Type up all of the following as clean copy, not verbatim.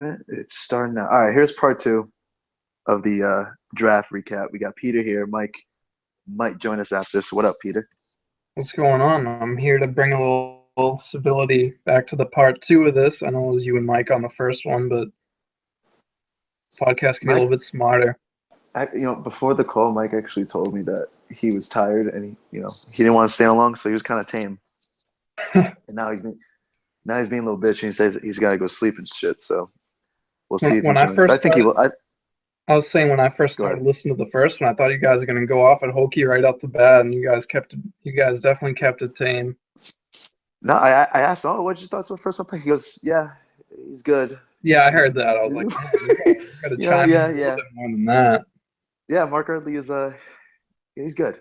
It's starting now. All right, here's part two of the draft recap. We got Peter here. Mike might join us after. So what up, Peter? What's going on? I'm here to bring a little civility back to the part two of this. I know it was you and Mike on the first one, but podcast can be a little Mike, bit smarter. before the call, Mike actually told me that he was tired and he didn't want to stay on long, so he was kind of tame. And now he's being a little bitch, and he says he's got to go sleep and shit. So we'll When see if he when I joins. I first think he started, will. I was saying when I first Go started ahead. listening to the first one, I thought you guys were gonna go off at hokey right off the bat, and you guys definitely kept it tame. No, I asked, oh, what'd you thoughts of the first one pick? He goes, yeah, he's good. Yeah, I heard that. I was like, man, you gotta chime in Yeah, a little yeah, bit more than that. yeah. Mark Early is he's good.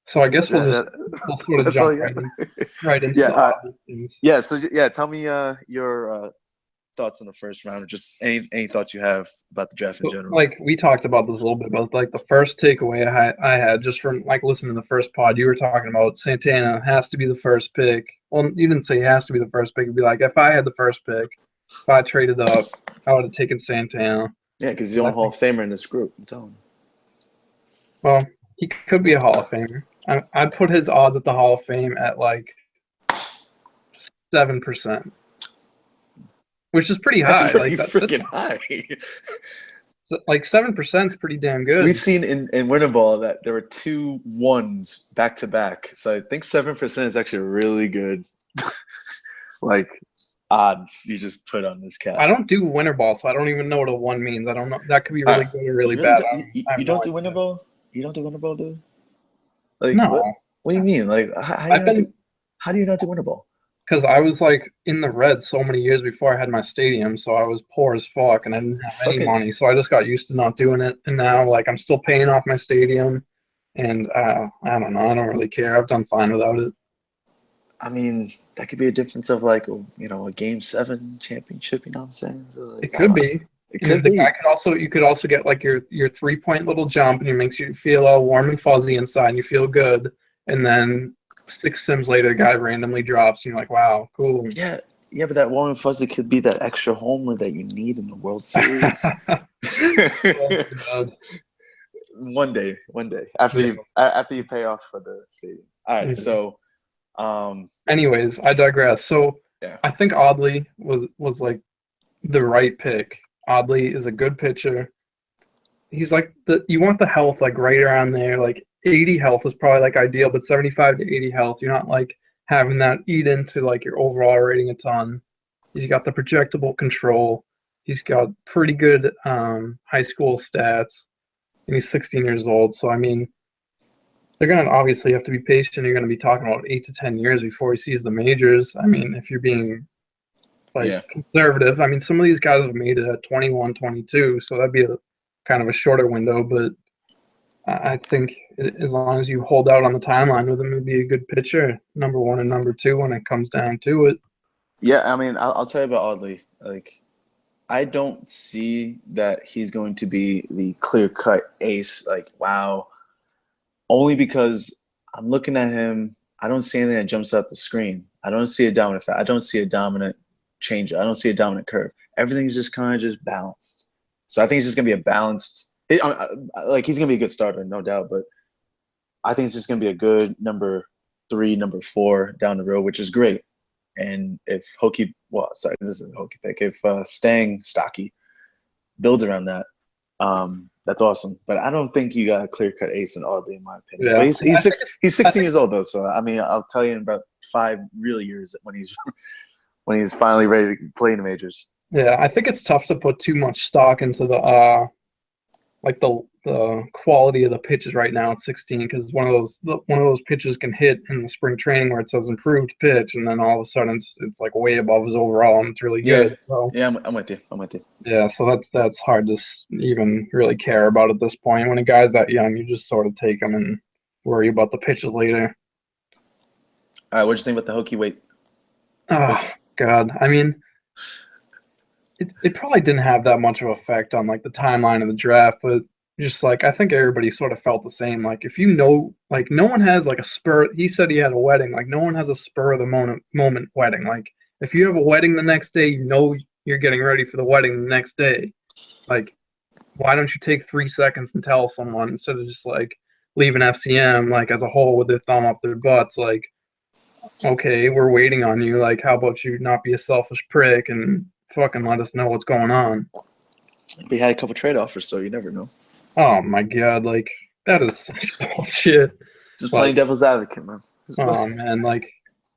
So I guess That, that, we'll sort of that's jump all you got. right into Yeah, the obvious things. yeah. So yeah, tell me your thoughts on the first round, or just any thoughts you have about the draft in So, general. like we talked about this a little bit, but like the first takeaway I had just from like listening to the first pod, you were talking about Santana has to be the first pick. Well, you didn't say he has to be the first pick. It'd be like if I had the first pick, if I traded up, I would have taken Santana. Yeah, because he's the But I only Hall think, of Famer in this group. I'm telling well, he could be a Hall of Famer. I'd put his odds at the Hall of Fame at like 7%, which is pretty that's high. pretty Like that's freaking high. like 7% is pretty damn We've good. seen in winter ball that there were two ones back to back, so I think 7% is actually a really good like odds you just put on this cat. I don't do winter ball, so I don't even know what a one means. I don't know. That could be All really right, good or really you really bad. don't, I have you no don't do winter idea. ball? You don't do winter ball, dude? Like No, what? What do you mean? Like how do you I've not do? been How do you not do winter ball? because I was like in the red so many years before I had my stadium, so I was poor as fuck and I didn't have any Fucking, money. So I just got used to not doing it, and now like I'm still paying off my stadium, and I don't know. I don't really care. I've done fine without it. I mean, that could be a difference of like a game 7 championship. You know what I'm saying? So like, It could be. it And could the guy be. could also you could also get like your 3 point little jump and it makes you feel all warm and fuzzy inside and you feel good. And then 6 sims later the guy randomly drops and you're like, wow, cool. Yeah, yeah, but that warm and fuzzy could be that extra homer that you need in the World Series. Oh my God. One day Yeah, after you pay off for the stadium. All right, yeah. so um, Anyways, I digress. So yeah, I think Audley was like the right pick. Audley is a good pitcher. He's like the you want the health like right around there. Like 80 health is probably like ideal, but 75 to 80 health, you're not like having that eat into like your overall rating a ton. He's got the projectable control. He's got pretty good high school stats, and he's 16 years old. So I mean, they're gonna obviously have to be patient. You're gonna be talking about 8 to 10 years before he sees the majors. I mean, if you're being like yeah, conservative, I mean, some of these guys have made it at 21, 22, so that'd be a kind of a shorter window, but I think as long as you hold out on the timeline with him, he'd be a good pitcher, number one and number two when it comes down to it. yeah. I mean, I'll tell you about Audley. Like, I don't see that he's going to be the clear cut ace. Like, wow, only because I'm looking at him. I don't see anything that jumps up the screen. I don't see a dominant. I don't see a dominant change. I don't see a dominant curve. Everything's just kind of just balanced. So I think it's just gonna be a balanced. Like he's gonna be a good starter, no doubt. But I think it's just gonna be a good number 3, number 4 down the road, which is great. And if well, sorry, this is a Hokie pick. If Stang Stocky builds around that, that's awesome. But I don't think you got a clear cut ace in Audley, in my opinion. But Yeah, I think he's I 16 think years old though, so I mean I'll tell you in about 5 real years when he's finally ready to play in the majors. yeah, I think it's tough to put too much stock into the like the quality of the pitches right now at 16 because one of those pitches can hit in the spring training where it says improved pitch and then all of a sudden it's like way above his overall and it's really Yeah, good. So yeah, I'm with you. I'm with you. yeah, so that's hard to even really care about at this point. When a guy's that young, you just sort of take him and worry about the pitches later. All right, what'd you think about the Hokie weight? Oh God, I mean, it probably didn't have that much of an effect on like the timeline of the draft, but just like I think everybody sort of felt the same. Like if you know, like no one has like a spur. He said he had a wedding. Like no one has a spur of the moment wedding. Like if you have a wedding the next day, you're getting ready for the wedding the next day. Like, why don't you take 3 seconds and tell someone instead of just like leaving FCM like as a whole with their thumb up their butts? Like, okay, we're waiting on you. Like, how about you not be a selfish prick and fucking let us know what's going on? We had a couple trade offers, so you never know. Oh my god, like that is such bullshit. Just playing Like, devil's advocate, man. oh man, like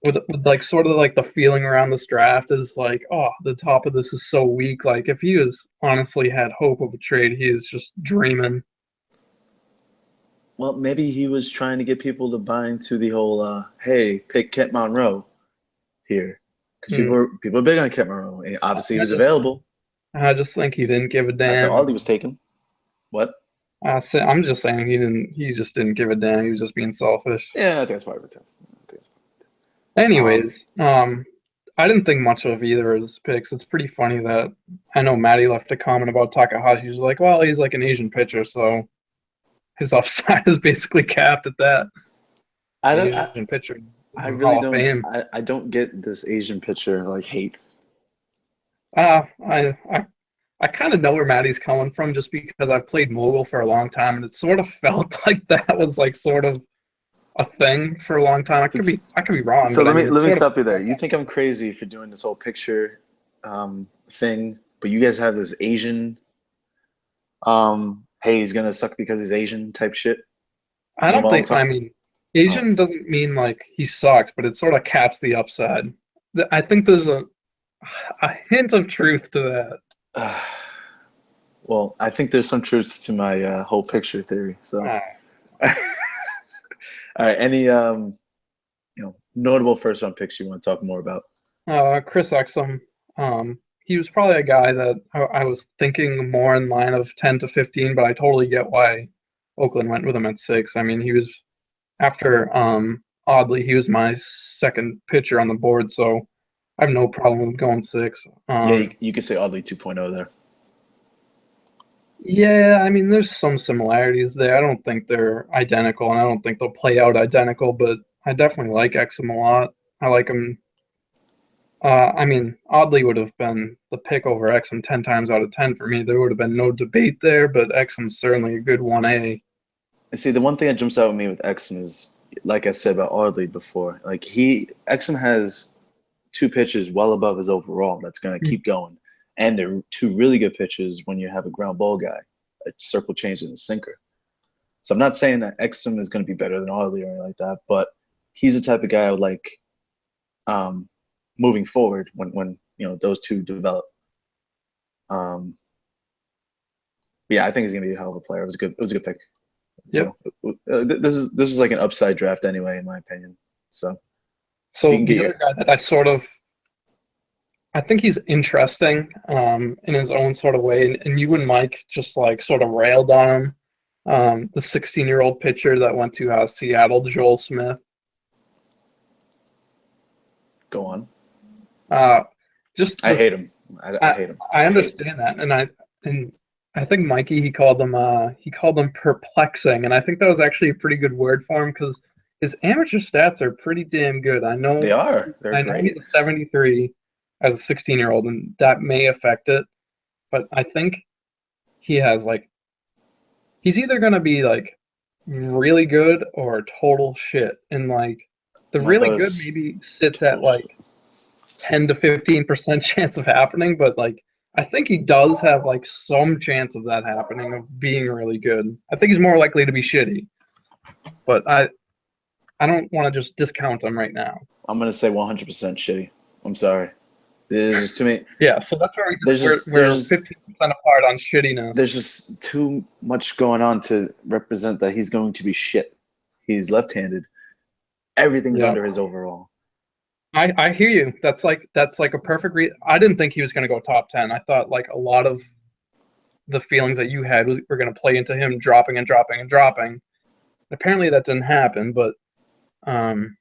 with like sort of like the feeling around this draft is like, oh, the top of this is so weak. Like if he has honestly had hope of a trade, he is just dreaming. Well, maybe he was trying to get people to buy into the whole hey, pick Kent Monroe here. Because Mm. people are big on Kent Monroe. And obviously he I was just available I just think he didn't give a after all damn. he was taken. What? I'm just saying he just didn't give a damn. He was just being selfish. Yeah, I think that's probably the um Anyways, I didn't think much of either of his picks. It's pretty funny that I know Maddie left a comment about Takahashi. He's like, well, he's like an Asian pitcher, so his upside is basically capped at that. I don't Asian pitcher in I the really Hall of don't Fame. I don't get this Asian pitcher like hate. Uh, I I I kind of know where Maddie's coming from just because I've played Mogul for a long time, and it sort of felt like that was like sort of a thing for a long time. I could be wrong, So but I mean, it let me sort of stop you there. felt You think I'm crazy for doing this whole picture thing, but you guys have this Asian hey, he's gonna suck because he's Asian type shit. I don't Meanwhile, I'm think. I talking. mean, Oh. Asian doesn't mean like he sucks, but it sort of caps the upside. I think there's a hint of truth to that. Well, I think there's some truth to my whole picture theory. So, Uh, all right, any notable first round picks you want to talk more about? Chris Exum, he was probably a guy that I was thinking more in line of 10 to 15, but I totally get why Oakland went with him at 6. I mean, he was after oddly he was my second pitcher on the board, so I have no problem with going 6. Yeah, you could say oddly 2.0 there. Yeah, I mean, there's some similarities there. I don't think they're identical, and I don't think they'll play out identical, but I definitely like Exum a lot. I like him. I mean, Oddly would have been the pick over Exum 10 times out of 10 for me. There would have been no debate there, but Exum's certainly a good 1A. And see, the one thing that jumps out at me with Exum is, like I said about Oddly before, like Exum has two pitches well above his overall that's going to keep going, and they're two really good pitches when you have a ground ball guy, a circle change and a sinker. So I'm not saying that Exum is going to be better than Oddly or anything like that, but he's the type of guy I would like um, moving forward when those two develop. Um, yeah, I think he's going to be a hell of a player. It was a good pick. Yep. This was like an upside draft anyway, in my opinion. So you So can get the your other guy that I think he's interesting in his own sort of way, and you and Mike just like sort of railed on him. The 16-year-old pitcher that went to Seattle, Joel Smith. go on. Uh, just I the hate him. I I hate him. I I hate. understand that, and I think Mikey he called them perplexing, and I think that was actually a pretty good word for him because his amateur stats are pretty damn good. They are. They're I know he's great. a 73 as a 16-year-old, and that may affect it, but I think he has like he's either gonna be like really good or total shit, and like the My really thought good is maybe sits at total like shit. 10 to 15% chance of happening, but like I think he does have like some chance of that happening of being really good. I think he's more likely to be shitty, but I don't want to just discount him right now. I'm gonna say 100% shitty. I'm sorry. There's just too many. Yeah, so that's where There's we're just 15% apart on shittiness. there's just too much going on to represent that he's going to be shit. He's left-handed. Everything's Yeah. under his overall. I hear you. That's like a perfect I didn't think he was going to go top 10. I thought like a lot of the feelings that you had were going to play into him dropping and dropping and dropping. Apparently that didn't happen, but um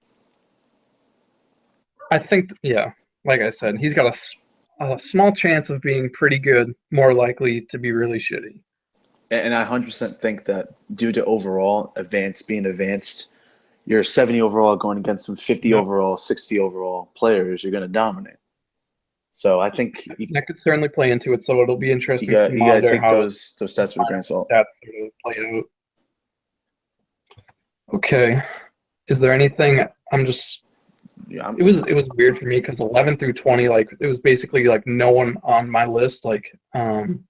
I think, yeah, like I said, he's got a small chance of being pretty good, more likely to be really shitty. And I 100% think that due to overall being advanced, you're 70 overall going against some 50 Yep. overall, 60 overall players, you're going to dominate. So I think That could certainly play into it. So it'll be interesting to you got to monitor take how those his stats with a grain of salt. stats sort of play out. Okay. Is there anything? I'm just. Yeah, It was weird for me because 11 through 20, like it was basically like no one on my list. um,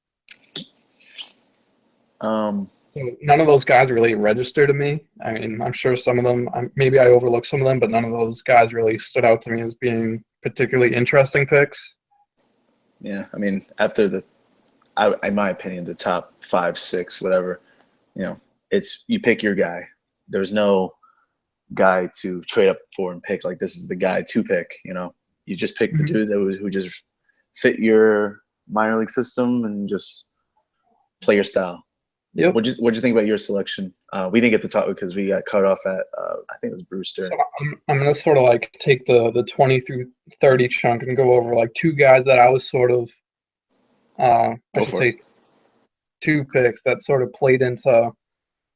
So none of those guys really register to me. I mean, I'm sure some of them, maybe I overlooked some of them, but none of those guys really stood out to me as being particularly interesting picks. yeah. I mean, in my opinion, the top 5, 6, whatever, you know, it's you pick your guy. There's no guy to trade up for and pick like this is the guy to pick. You just pick the Mhm. dude who just fit your minor league system and just play your style. Yep. What'd you think about your selection? We didn't get to talk because we got cut off at I think it was So Brewster. I'm gonna sort of like take the 20 through 30 chunk and go over like two guys that I was sort of, I Go should for it. say two picks that sort of played into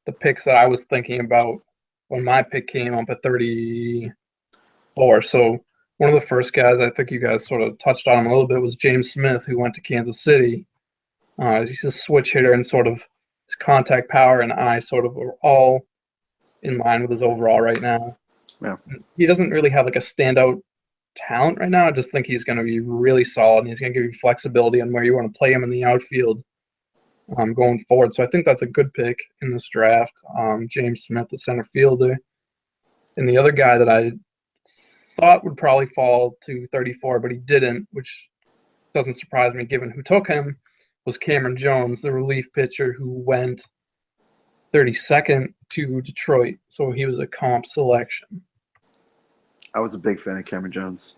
the picks that I was thinking about when my pick came up at 34. So one of the first guys I think you guys sort of touched on a little bit was James Smith, who went to Kansas City. He's a switch hitter and sort of his contact power and eye sort of are all in line with his overall right now. Yeah, He doesn't really have like a standout talent right now. I just think he's going to be really solid and he's going to give you flexibility on where you want to play him in the outfield going forward. So I think that's a good pick in this draft. James Smith, the center fielder. And the other guy that I thought would probably fall to 34, but he didn't, which doesn't surprise me given who took him, was Cameron Jones, the relief pitcher who went 32nd to Detroit. So he was a comp selection. I was a big fan of Cameron Jones.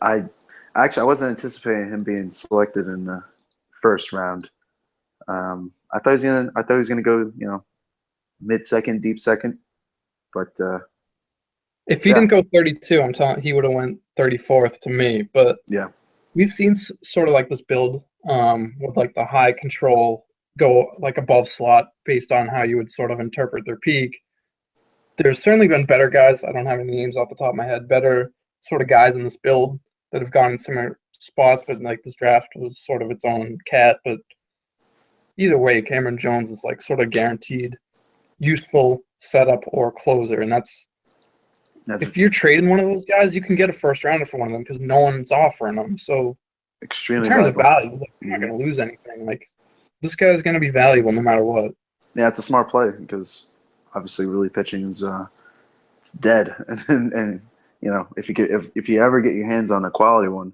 I I wasn't anticipating him being selected in the first round. I thought he was gonna go, mid second, deep second, but If he yeah, didn't go 32, I'm telling he would have went 34th to me. But yeah, we've seen sort of like this build with like the high control go like above slot based on how you would sort of interpret their peak. There's certainly been better guys. I don't have any names off the top of my head. Better sort of guys in this build that have gone in similar spots, but like this draft was sort of its own cat. But either way, Cameron Jones is like sort of guaranteed useful setup or closer, and that's that's if you're trading one of those guys, you can get a first rounder for one of them because no one's offering them. So in extremely terms of valuable. value, like, you're not Hmm. going to lose anything. Like this guy's going to be valuable no matter what. Yeah, it's a smart play because obviously, really pitching is it's dead, and if you ever get your hands on a quality one,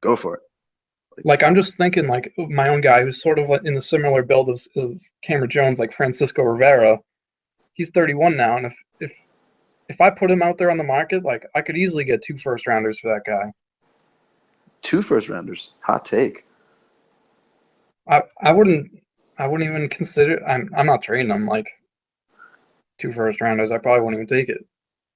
go for it. Like, Like I'm just thinking like my own guy who's sort of like in the similar build of Cameron Jones, like Francisco Rivera. He's 31 now, and if I put him out there on the market, like I could easily get two first rounders for that guy. two first rounders, hot take. I wouldn't even consider. I'm not trading him like two first rounders. I probably wouldn't even take it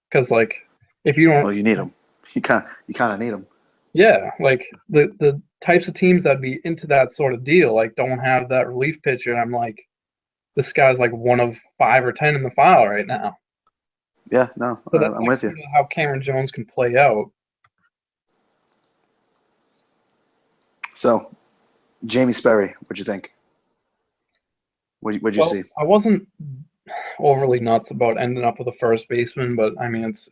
because like if you don't, Well, you need them. You kind of need them. yeah, like the types of teams that'd be into that sort of deal like don't have that relief pitcher. And I'm like, this guy's like one of 5 or 10 in the file right now. Yeah, no, So that's I'm like with you. sort of how Cameron Jones can play out. So, Jamie Sperry, what'd you think? What'd you Well, see? I wasn't overly nuts about ending up with a first baseman, but I mean, it's.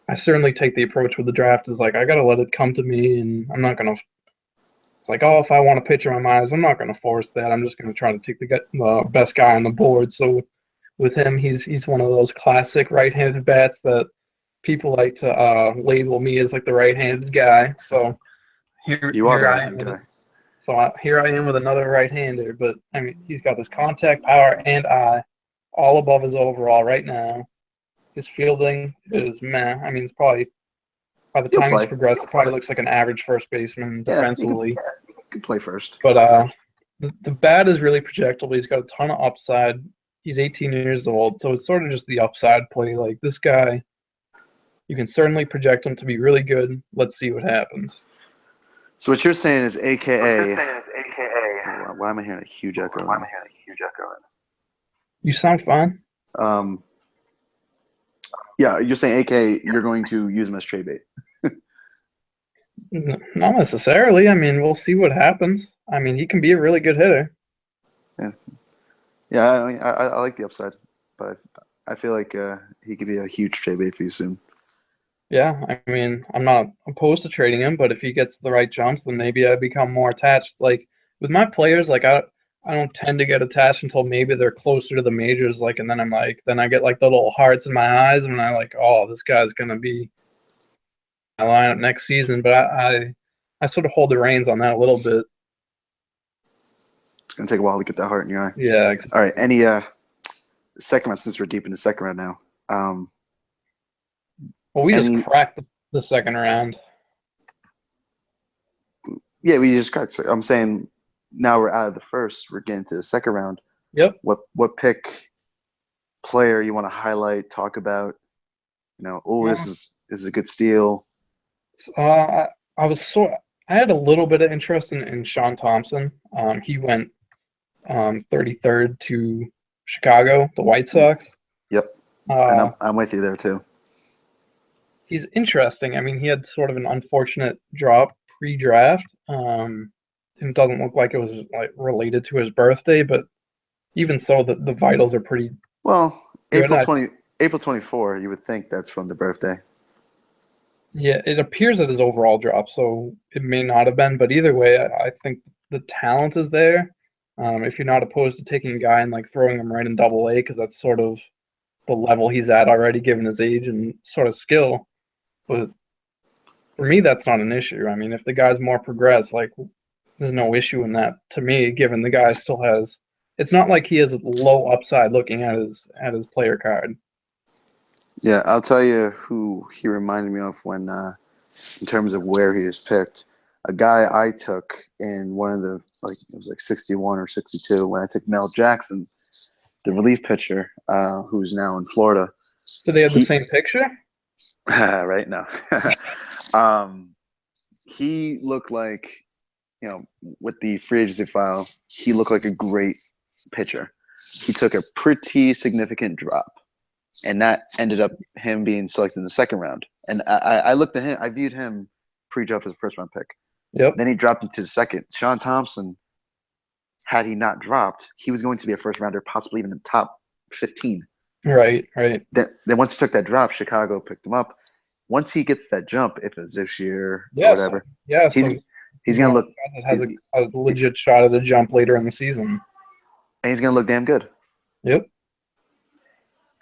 I certainly take the approach with the draft is like I gotta let it come to me, and I'm not gonna. It's like, oh, if I want a pitcher on my eyes, I'm not gonna force that. I'm just gonna try to take the best guy on the board. So with him, he's one of those classic right-handed bats that people like to label me as like the right-handed guy. So You are the here I right-handed am. guy. Here I am with another right-hander, but I mean, he's got this contact power and eye all above his overall right now. His fielding is meh. I mean, it's probably by the He'll time he's play. progressed, it probably looks like an average first baseman Yeah, defensively. he can play first. But the bat is really projectable. He's got a ton of upside. He's 18 years old, so it's sort of just the upside play. Like this guy, you can certainly project him to be really good. Let's see what happens. So what you're saying is What you're AKA. saying is AKA. Why am I hearing a huge echo Why right am I hearing a huge echo? You sound fine. now? Yeah, you're saying AKA you're going to use him as trade bait. Not necessarily. I mean, we'll see what happens. I mean, he can be a really good hitter. Yeah, yeah. I mean, I like the upside, but I feel like he could be a huge trade bait for you soon. Yeah, I mean, I'm not opposed to trading him, but if he gets the right jumps, then maybe I become more attached. Like with my players, like I don't tend to get attached until maybe they're closer to the majors. Like, and then then I get like the little hearts in my eyes, and I like, oh, this guy's gonna be my lineup next season. But I sort of hold the reins on that a little bit. It's gonna take a while to get that heart in your eye. Yeah, All right, exactly. any second round since we're deep in the second round now. Well, we just Any cracked the second round. Yeah, we just got. I'm saying now we're out of the first. We're getting to the second round. Yep. What pick player you want to highlight? Talk about. Oh, Uh, this is a good steal. Uh, I, I was so I had a little bit of interest in Sean Thompson. He went 33rd to Chicago, the White Mm, Sox. Yep, and Uh, I'm with you there too. he's interesting. I mean, he had sort of an unfortunate drop pre-draft. It doesn't look like it was like related to his birthday, but even so, the vitals are pretty Well, good. April 24. You would think that's from the birthday. Yeah, it appears that his overall dropped, so it may not have been. But either way, I think the talent is there. If you're not opposed to taking a guy and like throwing him right in Double A, because that's sort of the level he's at already, given his age and sort of skill. But for me, that's not an issue. I mean, if the guy's more progressed, like there's no issue in that to me, given the guy still has. It's not like he has a low upside looking at his player card. Yeah, I'll tell you who he reminded me of when, in terms of where he was picked. A guy I took in one of the it was like 61 or 62 when I took Mel Jackson, the relief pitcher, who's now in Florida. Do they have the He same picture? right now, um, he looked like with the free agency file, he looked like a great pitcher. He took a pretty significant drop, and that ended up him being selected in the second round. And I looked at him, I viewed him pre-draft as a first round pick. Yep. Then he dropped into the second. Sean Thompson, had he not dropped, he was going to be a first rounder, possibly even in the top 15. Right. Right. Then once he took that drop, Chicago picked him up. Once he gets that jump, if it's this year or Yes. whatever, Yeah. he's So he's he's gonna one of look the guys that has he's, a legit shot at the jump later in the season. and he's gonna look damn good. Yep.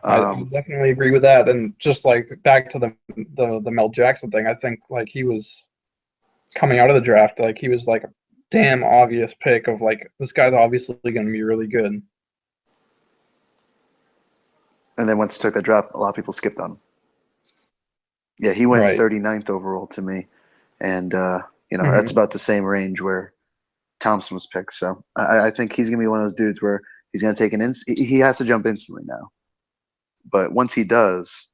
I Um, definitely agree with that. And just like back to the Mel Jackson thing, I think like he was coming out of the draft, like he was like a damn obvious pick of like this guy's obviously going to be really good. and then once he took that drop, a lot of people skipped on him. Yeah, he went Right. 39th overall to me, and Hmm. that's about the same range where Thompson was picked. So I think he's gonna be one of those dudes where he's gonna take he has to jump instantly now. But once he does,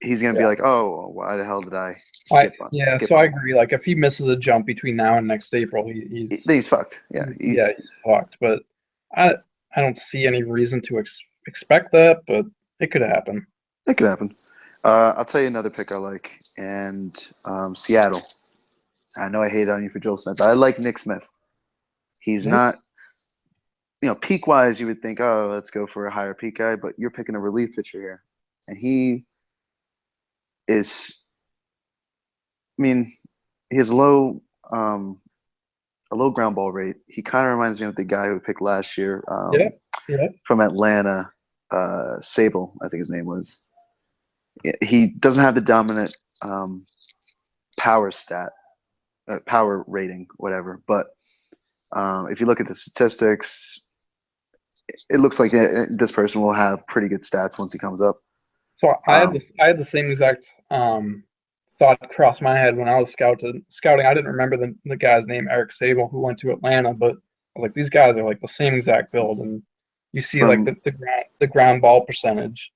he's gonna be Yeah. like, oh, why the hell did I Yeah. skip So I on him? agree. Like if he misses a jump between now and next April, Then he's fucked. Yeah, yeah, he's fucked. But I I don't see any reason to expect that, but it could happen. it could happen. I'll tell you another pick I like, and Seattle. I know I hate on you for Joel Smith, but I like Nick Smith. He's Yeah. not, peak wise, you would think, oh, let's go for a higher peak guy, but you're picking a relief pitcher here, and he is. I mean, he has um, a low ground ball rate. He kind of reminds me of the guy who we picked last year Yeah. Yeah. from Atlanta, Sable, I think his name was. He doesn't have the dominant power stat, power rating, whatever. But if you look at the statistics, it looks like this person will have pretty good stats once he comes up. So Um, I had the same exact thought cross my head when I was scouting. I didn't remember the guy's name, Eric Sable, who went to Atlanta, but I was like, these guys are like the same exact build, and you see like from the ground ball percentage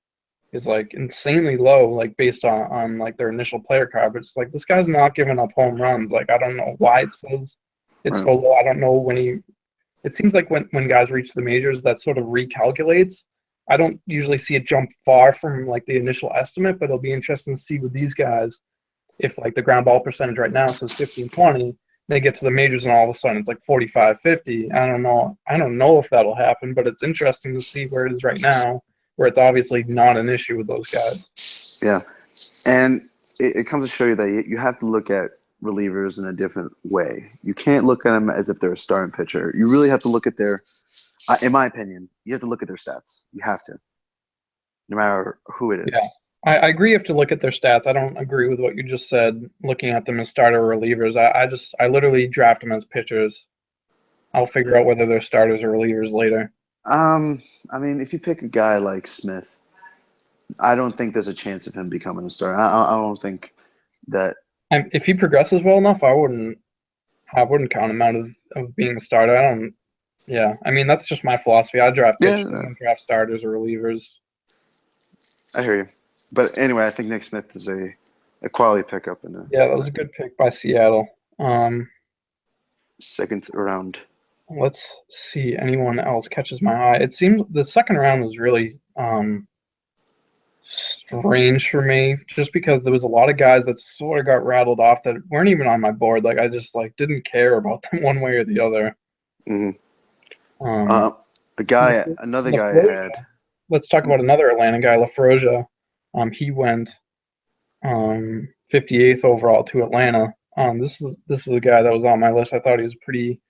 is like insanely low, like based on like their initial player card. But it's like this guy's not giving up home runs. Like I don't know why it says it's uh, so low. I don't know when he. It seems like when guys reach the majors, that sort of recalculates. I don't usually see it jump far from like the initial estimate, but it'll be interesting to see with these guys if like the ground ball percentage right now says 15-20, they get to the majors and all of a sudden it's like 45-50. I don't know. I don't know if that'll happen, but it's interesting to see where it is right now, where it's obviously not an issue with those guys. Yeah, and it comes to show you that you have to look at relievers in a different way. You can't look at them as if they're a starting pitcher. You really have to look at their, in my opinion, you have to look at their stats. You have to, no matter who it is. Yeah. I agree you have to look at their stats. I don't agree with what you just said, looking at them as starter relievers. I literally draft them as pitchers. I'll figure out whether they're starters or relievers later. I mean, if you pick a guy like Smith, I don't think there's a chance of him becoming a starter. I don't think that. If he progresses well enough, I wouldn't count him out of being a starter. I don't. Yeah, I mean that's just my philosophy. I draft pitchers, I don't draft starters or relievers. I hear you, but anyway, I think Nick Smith is a quality pickup Yeah, that was a good pick by Seattle. Second round. Let's see anyone else catches my eye. It seems the second round was really strange for me, just because there was a lot of guys that sort of got rattled off that weren't even on my board. Like I just like didn't care about them one way or the other. Mm-hmm. Another guy I had. Let's talk about another Atlanta guy, LaFrosia. He went 58th overall to Atlanta. This is a guy that was on my list. I thought he was pretty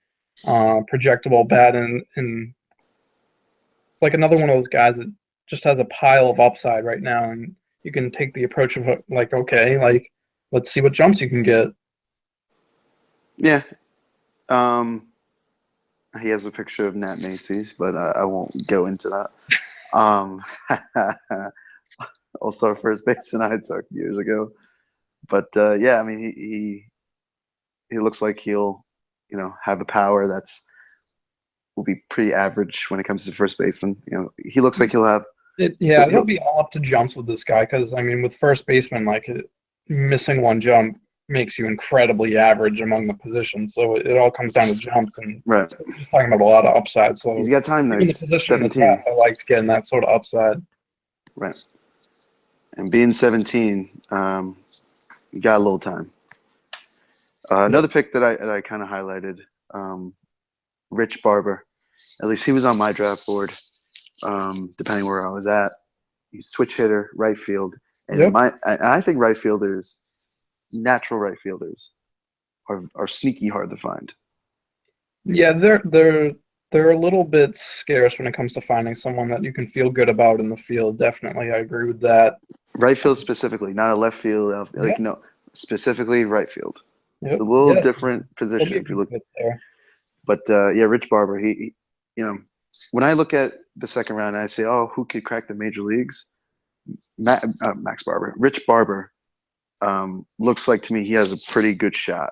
projectable bat, and it's like another one of those guys that just has a pile of upside right now, and you can take the approach of like, okay, like let's see what jumps you can get. Yeah. He has a picture of Nat Macy's, but I won't go into that. Also first base in I'd Sox years ago. But yeah, I mean he looks like he'll, have a power will be pretty average when it comes to first baseman. He looks like he'll have. It'll be all up to jumps with this guy, because I mean, with first baseman, like missing one jump makes you incredibly average among the positions. So it all comes down to jumps, and right. So we're just talking about a lot of upside. So he's got time though. He's the position 17. I liked getting that sort of upside. Right. And being 17, you got a little time. Another pick that I kind of highlighted, Rich Barber. At least he was on my draft board. Depending where I was at, he's switch hitter, right field, and I think natural right fielders, are sneaky hard to find. Yeah, they're a little bit scarce when it comes to finding someone that you can feel good about in the field. Definitely, I agree with that. Right field specifically, not a left field. No, specifically right field. Yep. It's a little different position if you look there. But yeah, Rich Barber. He when I look at the second round, I say, oh, who could crack the major leagues? Max Barber. Rich Barber looks like to me he has a pretty good shot.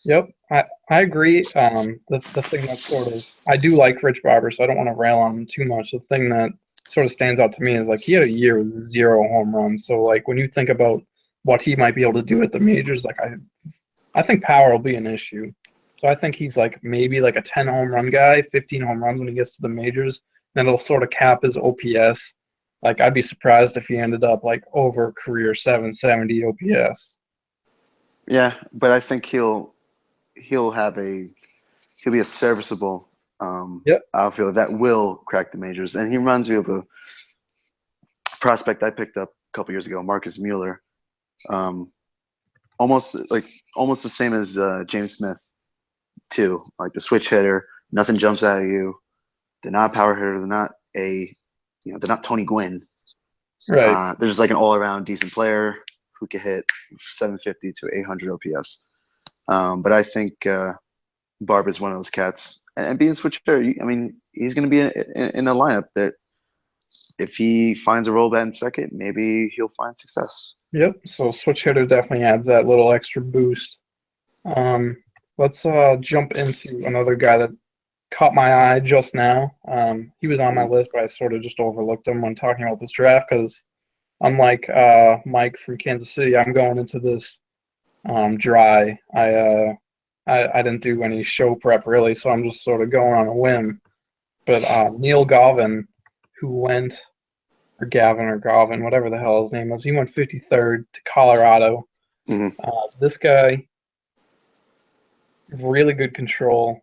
Yep, I agree. The thing that sort of I do like Rich Barber, so I don't want to rail on him too much. The thing that sort of stands out to me is like he had a year with 0 home runs. So like when you think about what he might be able to do at the majors, like I think power will be an issue. So I think he's like maybe like a 10 home run guy, 15 home runs when he gets to the majors. Then it'll sort of cap his OPS. Like I'd be surprised if he ended up like over career 770 OPS. Yeah, but I think he'll be a serviceable outfielder that will crack the majors. And he reminds me of a prospect I picked up a couple years ago, Marcus Mueller. Almost the same as James Smith too. Like the switch hitter, nothing jumps out at you. They're not a power hitter. They're not Tony Gwynn. Right. They're just like an all-around decent player who can hit 750 to 800 OPS. But I think Barber's one of those cats. And being a switch hitter, I mean, he's going to be in a lineup that if he finds a role bat in second, maybe he'll find success. Yep. So switch hitter definitely adds that little extra boost. Let's jump into another guy that caught my eye just now. He was on my list, but I sort of just overlooked him when talking about this draft because, unlike Mike from Kansas City, I'm going into this dry. I didn't do any show prep really, so I'm just sort of going on a whim. But Neil Galvin, who went, or Gavin or Galvin, whatever the hell his name was, he went 53rd to Colorado. Mhm. This guy, really good control,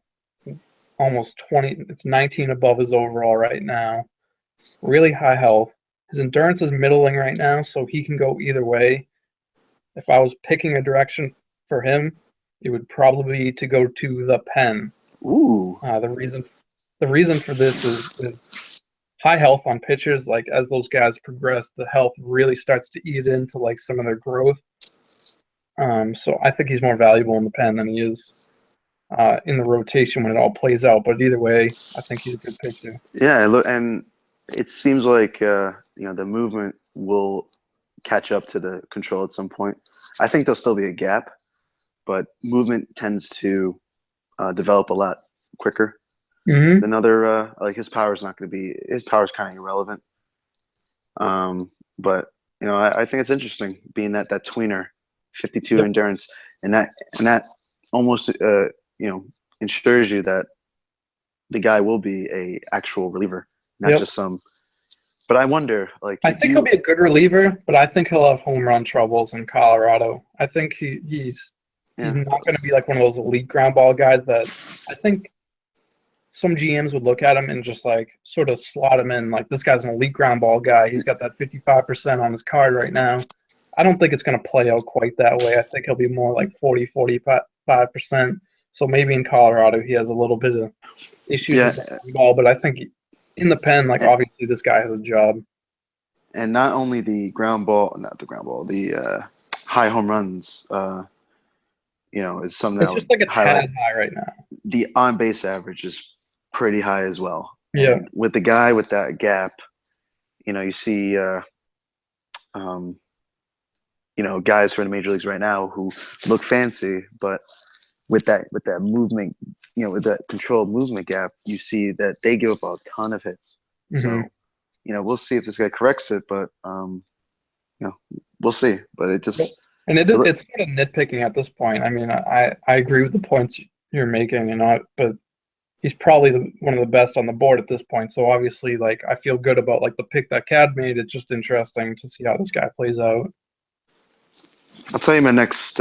almost 20. It's 19 above his overall right now. Really high health. His endurance is middling right now, so he can go either way. If I was picking a direction for him, it would probably be to go to the pen. Ooh. The reason for this is with high health on pitchers, like as those guys progress, the health really starts to eat into like some of their growth. So I think he's more valuable in the pen than he is in the rotation when it all plays out. But either way, I think he's a good pitcher. Yeah, look, and it seems like the movement will catch up to the control at some point. I think there'll still be a gap, but movement tends to develop a lot quicker Hmm. than other. Like his power is not going to be his power is kind of irrelevant. But I think it's interesting being that tweener, 52 Yep. endurance, and that almost ensures you that the guy will be a actual reliever, not Yep. just some. But I wonder, like, I if think he'll you, be a good reliever, but I think he'll have home run troubles in Colorado. I think he's yeah, not going to be like one of those elite ground ball guys that I think some GMs would look at him and just like sort of slot him in. Like this guy's an elite ground ball guy. He's got that 55% on his card right now. I don't think it's going to play out quite that way. I think he'll be more like 40, 45%. So maybe in Colorado he has a little bit of issues yeah, with the ball, but I think in the pen, like and, obviously this guy has a job. and not only the ground ball, not the ground ball, the high home runs, is something It's that would just like a highlight. tad high right now. The on base average is pretty high as well. Yeah. And with the guy with that gap, you see, um, guys for the major leagues right now who look fancy, but with that movement, with that controlled movement gap, you see that they give up a ton of hits. Hmm. So, we'll see if this guy corrects it, but you know, we'll see. But it But just and it look, it's sort of nitpicking at this point. I mean, I agree with the points you're making, but he's probably one of the best on the board at this point. So obviously, like I feel good about like the pick that Cad made. It's just interesting to see how this guy plays out. I'll tell you my next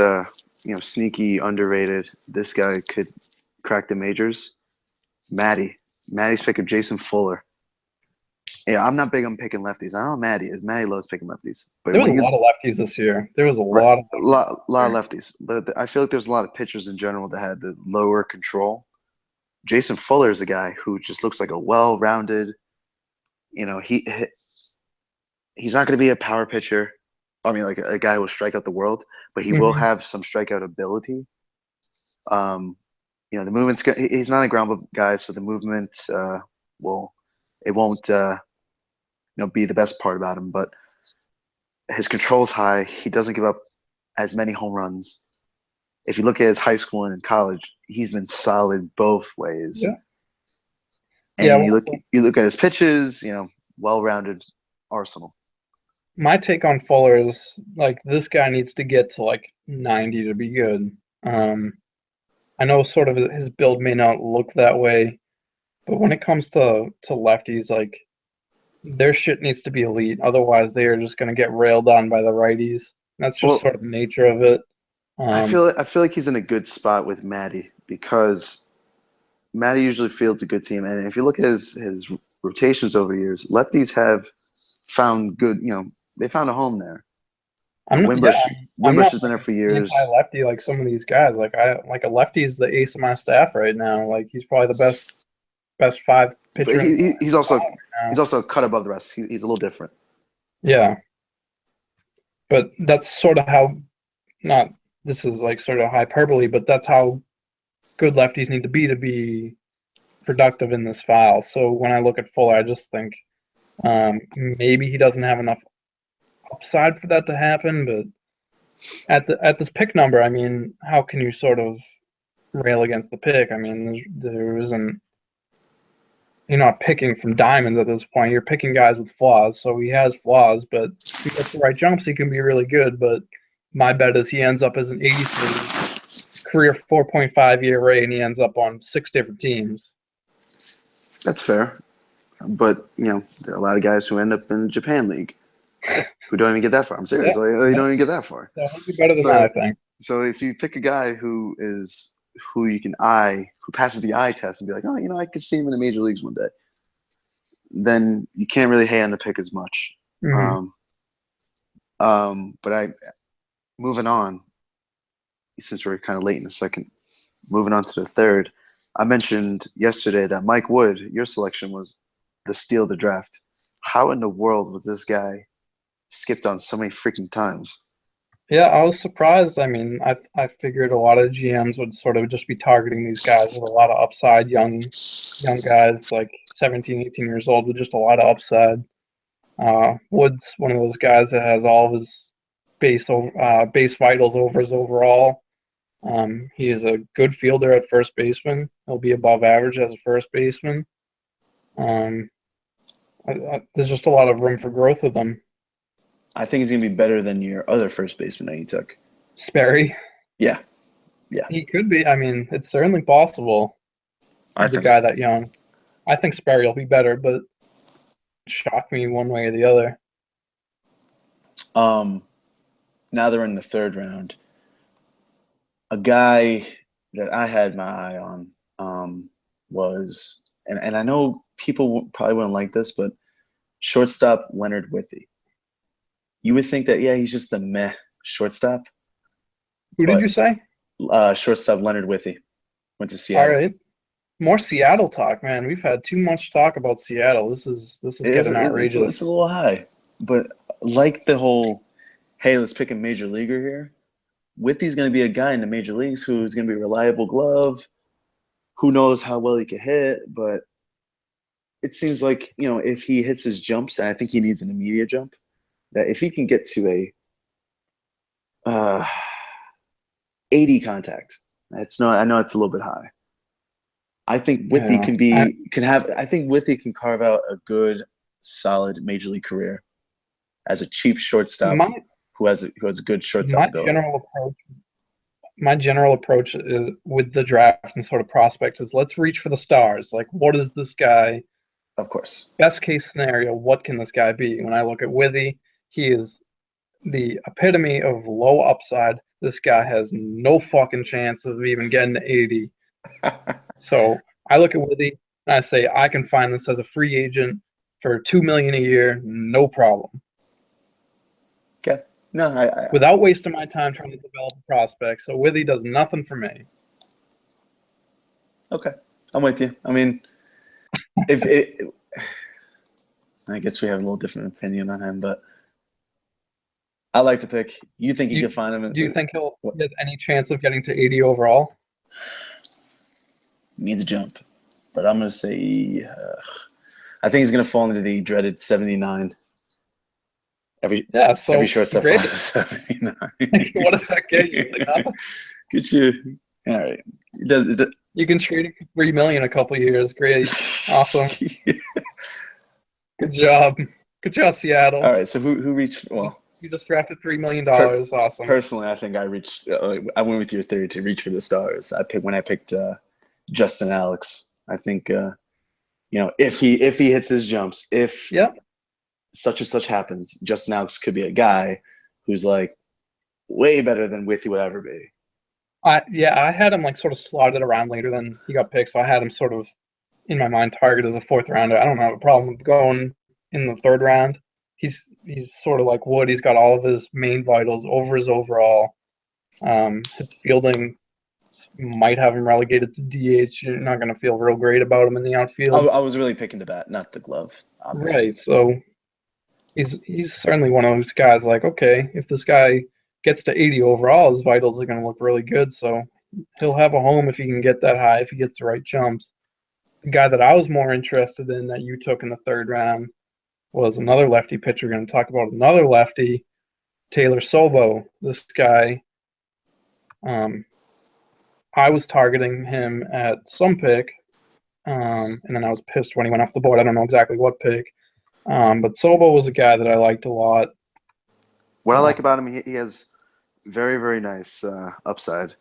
sneaky underrated. This guy could crack the majors. Maddie's pick of Jason Fuller. Yeah, I'm not big on picking lefties. I know Maddie is. Maddie loves picking lefties. But There was when a you lot of lefties this year. There was a right, lot of a lefties lot of there. lefties, but I feel like there's a lot of pitchers in general that had the lower control. Jason Fuller is a guy who just looks like a well-rounded. You know, he's not going to be a power pitcher. I mean, like a guy who will strike out the world, but he will Hmm. have some strikeout ability. Um, the movement's good. He's not a ground guy, so the movement will it won't be the best part about him. But his control's high. He doesn't give up as many home runs. If you look at his high school and in college, he's been solid both ways. Yeah. Yeah. And you look Well, you look at his pitches, well-rounded arsenal. my take on Fuller is like this guy needs to get to like 90 to be good. Um, I know sort of his build may not look that way, but when it comes to lefties, like their shit needs to be elite. Otherwise, they are just going to get railed on by the righties. That's just Well, sort of the nature of it. I Um, feel I feel like he's in a good spot with Maddie because Maddie usually fields a good team, and if you look at his rotations over years, lefties have found good. They found a home there. I'm not, yeah, I'm Wimbush not has been like there for years. anti-lefty like some of these guys. Like I like a lefty is the ace of my staff right now. Like he's probably the best five But pitcher in he's the also five right now. he's also cut above the rest. He's a little different. Yeah, but that's sort of how not this is like sort of hyperbole, but that's how good lefties need to be productive in this file. So when I look at Fuller, I just think maybe he doesn't have enough upside for that to happen. But at this pick number, I mean, how can you sort of rail against the pick? I mean, there isn't. You're not picking from diamonds at this point. You're picking guys with flaws. So he has flaws, but if he gets the right jumps, he can be really good. But my bet is he ends up as an 83 career 4.5 ERA, and he ends up on 6 different teams. That's fair. But there are a lot of guys who end up in the Japan League. Who don't even get that far. I'm serious. Yeah, Like, you yeah. don't even get that far. That would be better than that, So I think. so if you pick a guy who you can who passes the eye test and be like, oh, I could see him in the major leagues one day, then you can't really hate on the pick as much. Hmm. Um, but moving on, since we're kind of late in the second, moving on to the third, I mentioned yesterday that Mike Wood, your selection was the steal of the draft. How in the world was this guy skipped on so many freaking times? Yeah, I was surprised. I mean, I figured a lot of GMs would sort of just be targeting these guys with a lot of upside, young guys like 17, 18 years old with just a lot of upside. Wood's one of those guys that has all of his base vitals over his overall. He is a good fielder at first baseman. He'll be above average as a first baseman. Um, there's just a lot of room for growth with him. I think he's gonna be better than your other first baseman that you took. Sperry, Yeah, yeah, he could be. I mean, it's certainly possible I with a think guy so. that young. I think Sperry will be better, but shock me one way or the other. Um, Now they're in the third round. A guy that I had my eye on was, and I know people probably wouldn't like this, but shortstop Leonard Withy. You would think that, yeah, he's just a meh shortstop, Who did you but say? shortstop Leonard Withy went to All Seattle. right. More Seattle talk, man. We've had too much talk about Seattle. This is getting It's a outrageous. little high, but like the whole, hey, let's pick a major leaguer here. Withy's going to be a guy in the major leagues who's going to be a reliable glove. Who knows how well he can hit, but it seems like, if he hits his jumps, and I think he needs an immediate jump, that if he can get to a uh, 80 contact, I know it's a little bit high. I think Withy Yeah. I think Withy can carve out a good, solid major league career as a cheap shortstop My who has a good shortstop my ability. general approach my general approach with the draft and sort of prospects is let's reach for the stars. Like, what is this guy? Of course. Best case scenario, what can this guy be? When I look at Withy, he is the epitome of low upside. This guy has no fucking chance of even getting to 80. So I look at Withy and I say I can find this as a free agent for $2 million a year, no problem, Okay. No, without wasting my time trying to develop a prospect. So Withy does nothing for me. okay. I'm with you. I mean, if it, I guess we have a little different opinion on him, but I like the pick. You think Do you you, can find him? do you think What he has any chance of getting to 80 overall? needs a jump? But I'm gonna say I think he's gonna fall into the dreaded 79. Yeah, Every so shortstop falls great. to 79. What does that get you? Like nothing. Good you. All right. It does. You can trade him for $3 million a couple years. Great, awesome, good job, good job, All Seattle. right. So who reached? Well, You just drafted $3 million. per, Awesome. personally, I think I reached. I went with your theory to reach for the stars. I picked Justin Alex. I think if he hits his jumps, if Yep. such and such happens, Justin Alex could be a guy who's like way better than Withy would ever be. I had him like sort of slotted around later than he got picked, so I had him sort of in my mind targeted as a fourth rounder. I don't have a problem with going in the third round. He's sort of like Wood. He's got all of his main vitals over his overall. His fielding might have him relegated to DH. You're not going to feel real great about him in the outfield. I was really picking the bat, not the glove, obviously. Right. So he's certainly one of those guys like, okay, if this guy gets to 80 overall, his vitals are going to look really good. So he'll have a home if he can get that high, if he gets the right jumps. The guy that I was more interested in that you took in the third round was another lefty pitcher. We're going to talk about another lefty, Taylor Sobo. This guy, um, I was targeting him at some pick, and then I was pissed when he went off the board. I don't know exactly what pick. But Sobo was a guy that I liked a lot. What I Uh, like about him, he has very, very nice upside.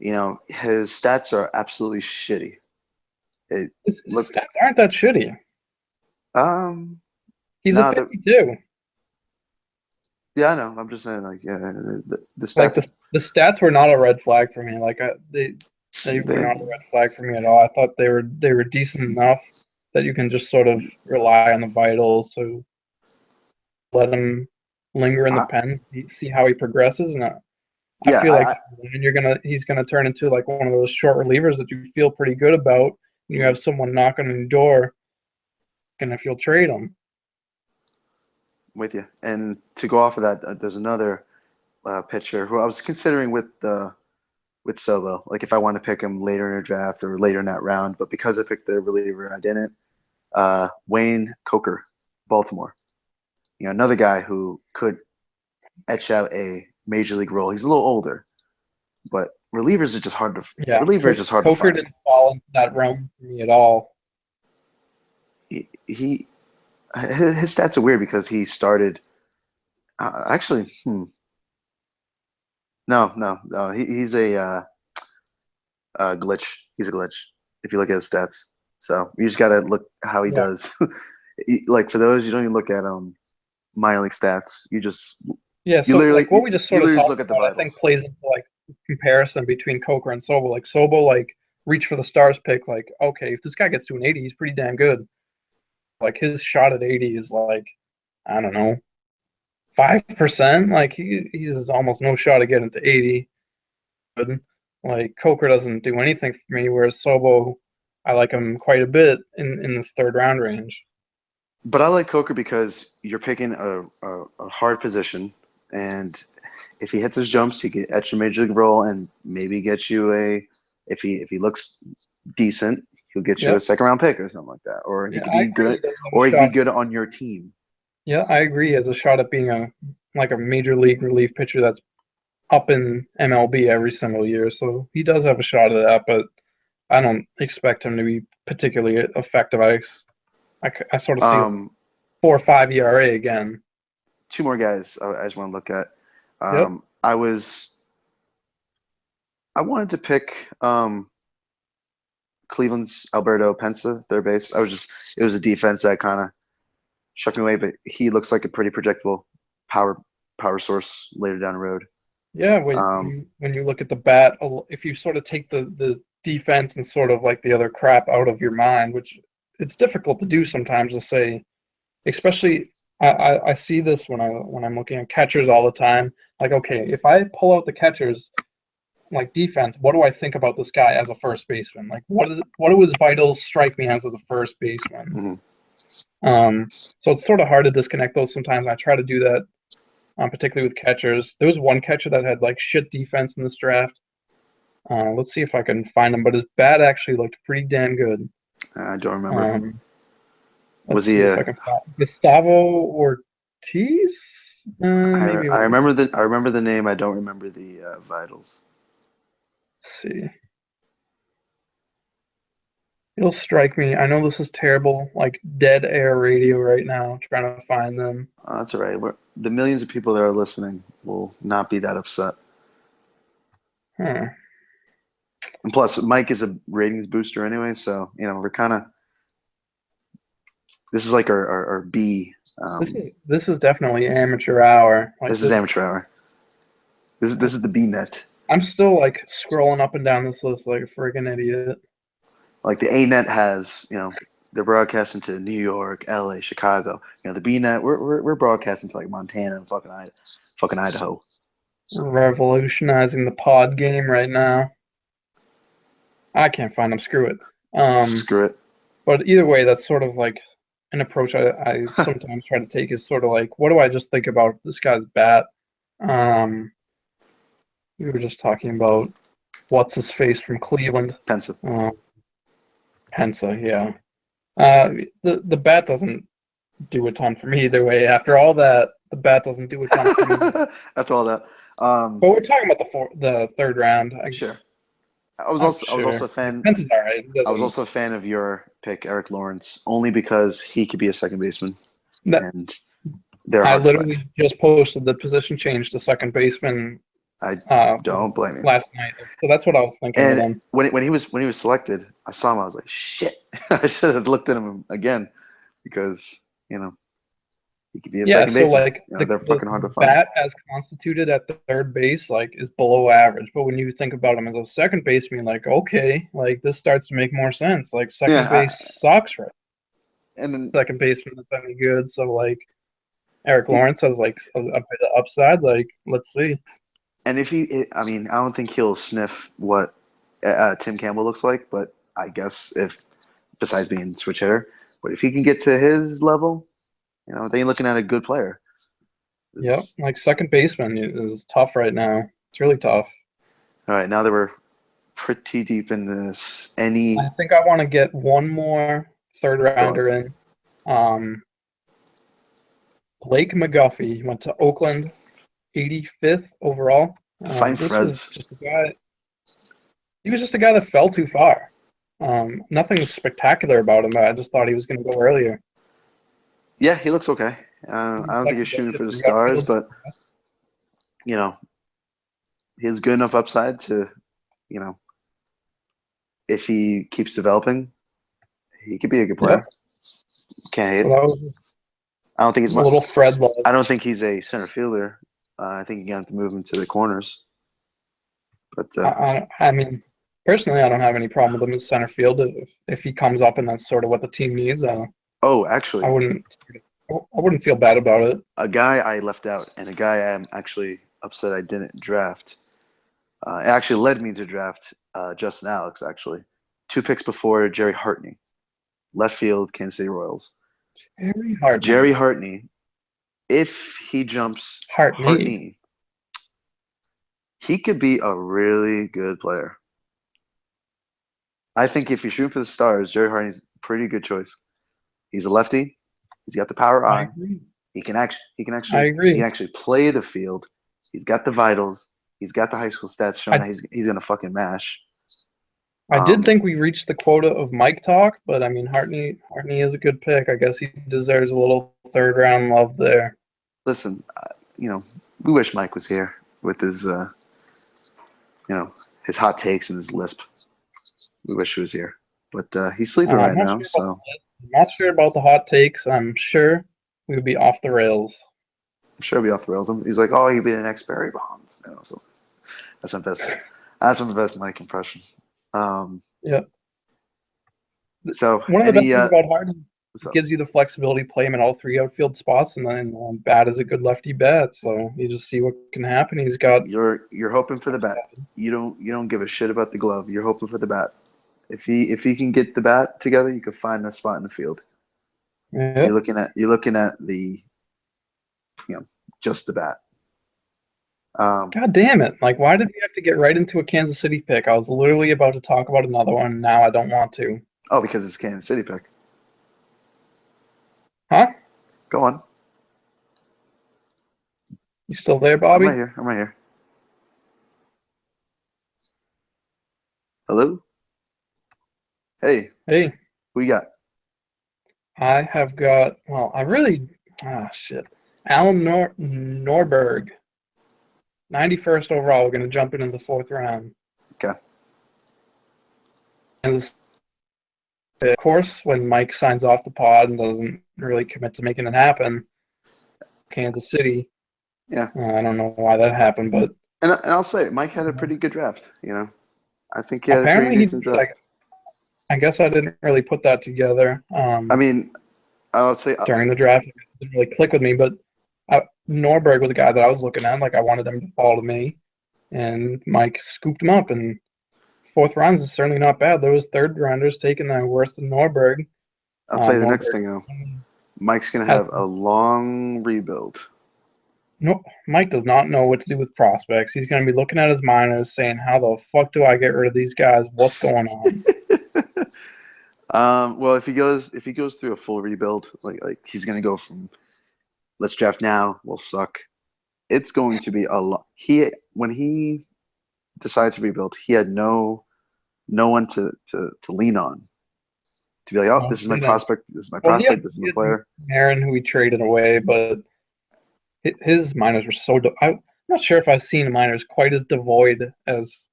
His stats are absolutely shitty. It his looks, stats aren't that shitty. um, He's a no, 52. Yeah, I know. I'm just saying, like, yeah, the Like stats. the stats were not a red flag for me. Like they were They, not a red flag for me at all. I thought they were decent enough that you can just sort of rely on the vitals. So let him linger in the I, pen, see how he progresses, and I yeah, feel like and he's gonna turn into like one of those short relievers that you feel pretty good about. And you have someone knocking on your door, and if you'll trade him, with you. And to go off of that, there's another pitcher who I was considering with Solo. Like if I want to pick him later in a draft or later in that round, but because I picked the reliever, I didn't. Wayne Coker, Baltimore. You know, another guy who could etch out a major league role. He's a little older, but yeah, reliever is just hard to Coker find. didn't fall into that realm for me at all. He his stats are weird because he started actually. No. He's a glitch. He's a glitch. If you look at his stats, so you just gotta look how he Yeah, does. Like for those, you don't even look at minor league stats. yeah. You So literally like what we just you sort of literally just talked look at the about, I think vitals. plays into like comparison between Coker and Sobo. Like Sobo, like reach for the stars pick. Like okay, if this guy gets to an 80, he's pretty damn good. Like his shot at 80 is like I don't know 5%. Like he's almost no shot to get into 80. But like Coker doesn't do anything for me, whereas Sobo, I like him quite a bit in this third round range. But I like Coker because you're picking a hard position, and if he hits his jumps, he can etch a major league role and maybe get you a if he looks decent, he'll get you a Yep. second round pick or something like that. Or he Yeah, could I be agree. good, He does have a or he could be shot. good on your team. Yeah, I agree. He has a shot at being a like a major league relief pitcher that's up in MLB every single year. So he does have a shot at that, but I don't expect him to be particularly effective. I sort of see like Um, 4.5 ERA again. two more guys I just want to look at. Yep. Um, I was I wanted to pick Cleveland's Alberto Pensa, their base. It was a defense that kind of shook me away, but he looks like a pretty projectable power power source later down the road. Yeah, Um, when you look at the bat, if you sort of take the defense and sort of like the other crap out of your mind, which it's difficult to do sometimes to say, especially I see this when I'm looking at catchers all the time. Like, okay, if I pull out the catchers like defense, what do I think about this guy as a first baseman? Like, what do his vitals strike me as a first baseman? mhm. Um, so it's sort of hard to disconnect those sometimes. I try to do that, particularly with catchers. There was one catcher that had like shit defense in this draft. Let's see if I can find him, but his bat actually looked pretty damn good. I don't remember. Um, Was let's he see if I a? can find Gustavo Ortiz. Maybe it I was. remember the name. I don't remember the vitals. Let's see. It'll strike me. I know this is terrible, like dead air radio right now, trying to find them. That's all right. The millions of people that are listening will not be that upset. Huh. And plus, Mike is a ratings booster anyway, so we're kind of this is like our B. This is definitely amateur hour. Like This is this, amateur hour. This is the B net. I'm still like scrolling up and down this list like a friggin' idiot. Like the A net has they're broadcasting to New York, L.A., Chicago. The B net we're broadcasting to like Montana and fucking Idaho. We're revolutionizing the pod game right now. I can't find them. Screw it. Um, Screw it. but either way, that's sort of like an approach I sometimes try to take is sort of like, what do I just think about this guy's bat? Um, we were just talking about what's his face from Cleveland, Pensive. uh, Pensa, yeah. The bat doesn't do a ton for me either way. After all that, the bat doesn't do a ton for me. After all that, But we're talking about the third round. sure. I'm I was also sure. a fan. Pensa's all right. He I was doesn't. also a fan of your pick, Eric Lawrence, only because he could be a second baseman, That, and they're I hard to find. literally just posted the position change to second baseman I uh, don't blame you. last night. So that's what I was thinking with And him. when he was selected, I saw him. I was like, shit. I should have looked at him again because you know He could be a Yeah, second so baseman. like They're fucking hard to the find. bat as constituted at the third base like is below average, but when you think about him as a second baseman, like okay, like this starts to make more sense. Like second Yeah, base sucks, right? and then Second baseman that's any good, so like Eric he, Lawrence has like a bit of upside. Like let's see. and if I mean, I don't think he'll sniff what Tim Campbell looks like, but I guess if besides being switch hitter, but if he can get to his level, then you're looking at a good player. Yep, This, like second baseman is tough right now. It's really tough. all right, now that we're pretty deep in this, I think I want to get one more third go on. rounder in. Blake McGuffey went to Oakland, 85th overall. Find This was Freds. just a guy. He was just a guy that fell too far. Nothing spectacular about him. I just thought he was going to go earlier. Yeah, he looks okay. I don't think he's shooting Flexibility for at the the stars, outfield. but you know, he has good enough upside to, you know, if he keeps developing, he could be a good player. Yep. Can't So hate. that was I don't think he's a little Fred love. I don't think he's a center fielder. I think you have to move him to the corners. But I mean, personally, I don't have any problem with him as center field if he comes up and that's sort of what the team needs. oh, I actually, wouldn't feel bad about it. a guy I left out and a guy I'm actually upset I didn't draft. It actually led me to draft Justin Alex, actually. 2 picks before Jerry Hartney, left field, Kansas City Royals. Very hard. Jerry Hartney, if he jumps Hartney. Hartney, he could be a really good player. I think if you shoot for the stars, Jerry Hartney's a pretty good choice. He's a lefty. He's got the power I eye. agree. I He can agree. actually play the field. He's got the vitals. He's got the high school stats showing I that he's gonna fucking mash. I did Um, think we reached the quota of Mike talk, but I mean Hartney is a good pick. I guess he deserves a little third round love there. listen, we wish Mike was here with his his hot takes and his lisp. We wish he was here, but he's sleeping right now. So I'm not sure about the hot takes. I'm sure we would be off the rails. I'm sure he'll be off the rails. He's like, oh, he'll be the next Barry Bonds. So that's my best. That's my best Mike impression. Yeah. So One of the best any things about Hartney, it so gives you the flexibility to play him in all three outfield spots, and then bat is a good lefty bat, so you just see what can happen. He's got you're hoping for the bat. You don't give a shit about the glove. You're hoping for the bat. If he can get the bat together, you can find a spot in the field. yeah. You're looking at the just the bat. God damn it! Like, why did we have to get right into a Kansas City pick? I was literally about to talk about another one. Now I don't want to. Oh, because it's Kansas City pick. Huh? Go on. You still there, I'm Bobby? right here. I'm right here. Hello. Hey, Hey, who you got? I have got. Well, I really. Ah, shit. Alan Norberg, 91st overall. We're gonna jump into the fourth round. Okay. And of course, when Mike signs off the pod and doesn't really commit to making it happen, Kansas City. Yeah. I don't know why that happened, but And I'll say Mike had a pretty good draft. I think he had a pretty apparently he decent did. draft. I guess I didn't really put that together. I mean, I'll say During the draft, it didn't really click with me. But Norberg was a guy that I was looking at. Like I wanted him to fall to me, and Mike scooped him up. And fourth rounds is certainly not bad. Those third rounders taken that worse than Norberg. I'll tell you the next Norberg thing though. Mike's gonna has have a long rebuild. no. Mike does not know what to do with prospects. He's going to be looking at his minors, saying, "How the fuck do I get rid of these guys? What's going on?" Well, if he goes through a full rebuild, like he's gonna go from let's draft now, we'll suck. It's going to be a lot. When he decided to rebuild, he had no one to lean on to be like, oh, this is my prospect, this is my Well, prospect, this is my player. Aaron, who he traded away, but his minors were so. I'm not sure if I've seen minors quite as devoid as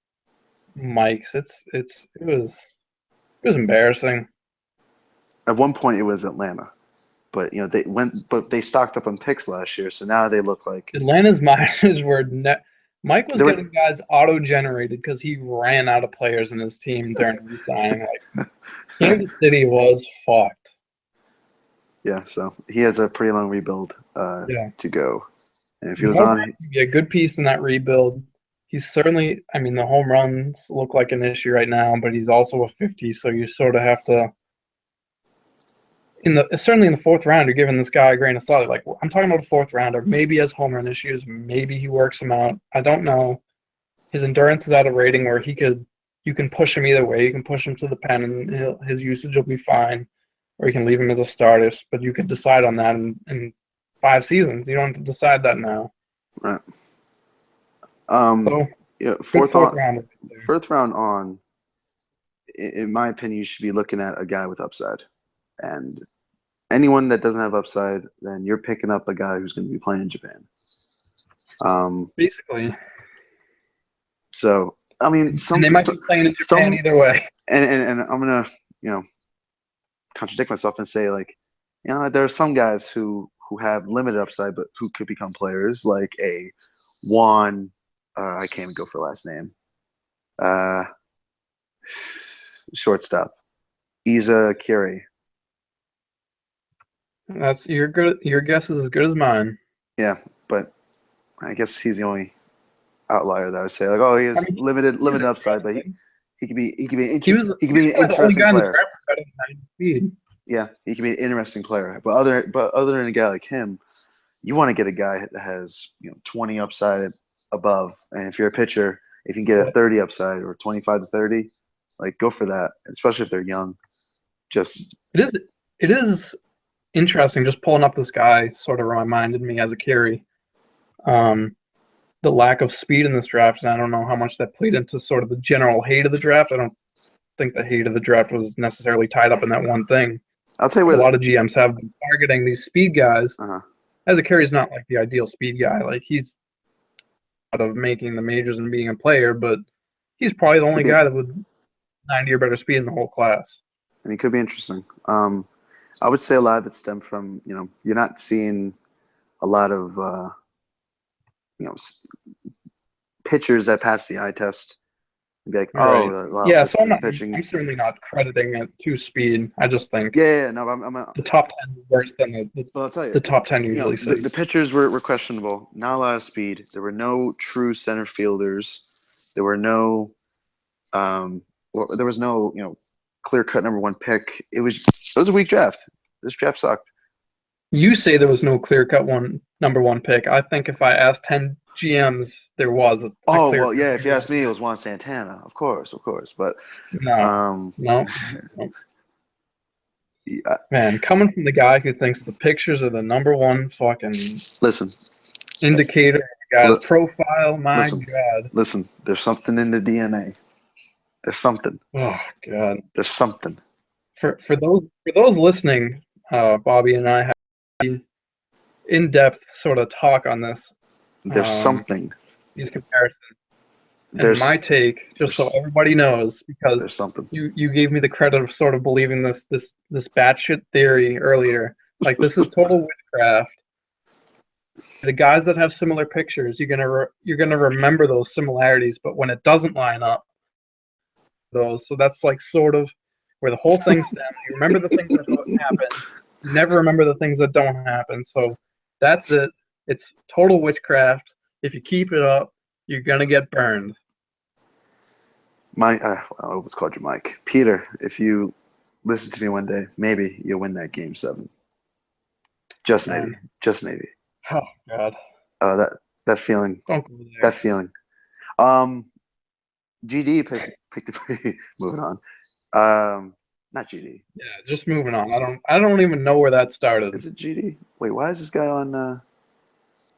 Mike's. It was embarrassing. At one point, it was Atlanta. But they stocked up on picks last year, so now they look like Atlanta's mileage were Mike was they were. getting guys auto-generated because he ran out of players in his team during re-signing. Like Kansas City was fucked. Yeah, so he has a pretty long rebuild to go. And if he was Moore on, would be a good piece in that rebuild. He's certainly, I mean, the home runs look like an issue right now, but he's also a 50, so you sort of have to. Certainly in the fourth round, you're giving this guy a grain of salt. Like I'm talking about a fourth rounder. Maybe he has home run issues. Maybe he works them out. I don't know. His endurance is at a rating where you can push him either way. You can push him to the pen, and his usage will be fine, or you can leave him as a starter. But you could decide on that in 5 seasons. You don't have to decide that now. right? So Yeah, good fourth rounder. fourth round on. In my opinion, you should be looking at a guy with upside, and anyone that doesn't have upside, then you're picking up a guy who's going to be playing in Japan. Basically. So I mean, And they might be playing in Japan either way. And I'm gonna contradict myself and say like, there are some guys who have limited upside but who could become players like a Juan. I can't even go for last name. Shortstop, Isa Kiri. That's your guess is as good as mine. Yeah, but I guess he's the only outlier that I would say like, oh, he has limited upside, but he could be an interesting player. Speed. Yeah, he can be an interesting player. But other than a guy like him, you want to get a guy that has 20 upside above. And if you're a pitcher, if you can get a 30 upside or 25 to 30, like go for that. Especially if they're young. It is interesting. Just pulling up this guy sort of reminded me as a carry. The lack of speed in this draft, and I don't know how much that played into sort of the general hate of the draft. I don't think the hate of the draft was necessarily tied up in that one thing. I'll tell you what. A lot of GMs have been targeting these speed guys. Uh-huh. As a carry is not like the ideal speed guy. Like he's out of making the majors and being a player, but he's probably the only guy that would 90 or better speed in the whole class. And he could be interesting. I would say a lot of it stemmed from you're not seeing a lot of pitchers that pass the eye test and be like, wow, yeah. this, So pitching. I'm certainly not crediting it to speed. I just think no, the top 10 is worse than I'll tell you, the top 10 usually say. The pitchers were questionable. Not a lot of speed. There were no true center fielders. There were no there was no clear cut number one pick. It was a weak draft. This draft sucked. You say there was no clear cut number one pick. I think if I asked 10 GMs, there was a clear well, yeah. If you asked me, it was Juan Santana, of course. But no. Yeah. Man, coming from the guy who thinks the pictures are the number one fucking indicator of a guy's profile, my God. Listen, there's something in the DNA. There's something. Oh God. There's something. For those listening, Bobby and I had in-depth sort of talk on this. There's something. These comparisons. And my take, just so everybody knows, because there's something. You gave me the credit of sort of believing this batshit theory earlier. Like this is total witchcraft. The guys that have similar pictures, you're gonna remember those similarities, but when it doesn't line up, so that's like sort of where the whole thing stems. You remember the things that don't happen. You never remember the things that don't happen. So that's it. It's total witchcraft. If you keep it up, you're gonna get burned. I almost called you Mike. Peter, if you listen to me one day, maybe you'll win that game 7. Just maybe. Just maybe. Oh God. That feeling. Don't go there. That feeling. GD picked the moving on. Not GD. Yeah, just moving on. I don't even know where that started. Is it GD? Wait, why is this guy on?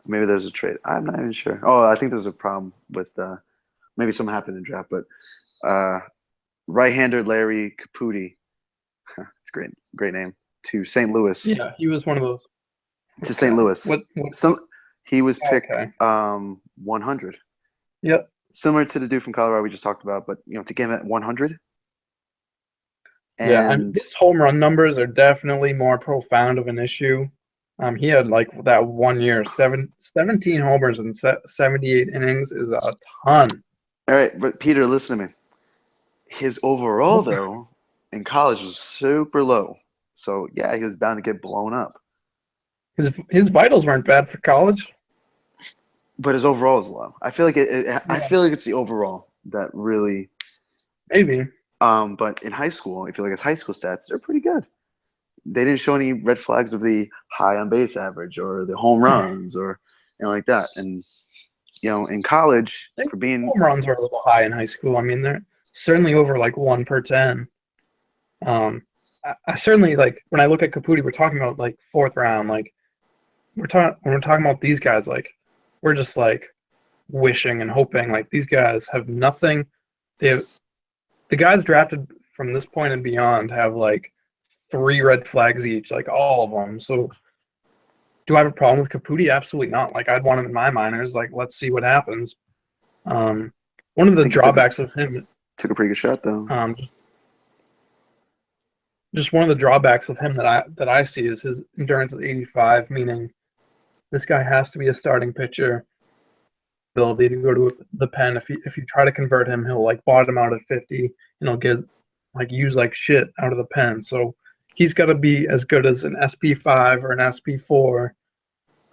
Maybe there's a trade. I'm not even sure. Oh, I think there's a problem with maybe something happened in draft, but right-hander Larry Caputi. It's a great name. To St. Louis. Yeah, he was one of those. To St. Louis. He was picked 100. Yep. Similar to the dude from Colorado we just talked about, but to get him at 100. Yeah, I mean, And his home run numbers are definitely more profound of an issue. He had like that 1 year, 17 homers in 78 innings is a ton. all right, but Peter, listen to me. His overall, What's though, in college was super low. So yeah, he was bound to get blown up. his vitals weren't bad for college. But his overall is low. I feel like I Yeah, feel like it's the overall that really. maybe. But in high school, I feel like his high school stats, they're pretty good. They didn't show any red flags of the high on base average or the home runs or like that. And in college, I think for being home runs were a little high in high school. I mean, they're certainly over like 1 per 10. I certainly like when I look at Caputi, we're talking about like fourth round. Like when we're talking about these guys, like we're just like wishing and hoping. Like these guys have nothing. They have, the guys drafted from this point and beyond have like 3 red flags each, like all of them. So do I have a problem with Caputi? Absolutely not. Like I'd want him in my minors. Like let's see what happens. One of I the think he took drawbacks of him, a pretty good shot though. just one of the drawbacks of him that I see is his endurance is 85, meaning this guy has to be a starting pitcher. Ability to go to the pen. If you try to convert him, he'll like bottom out at 50 and he'll get like use like shit out of the pen. So he's got to be as good as an SP5 or an SP4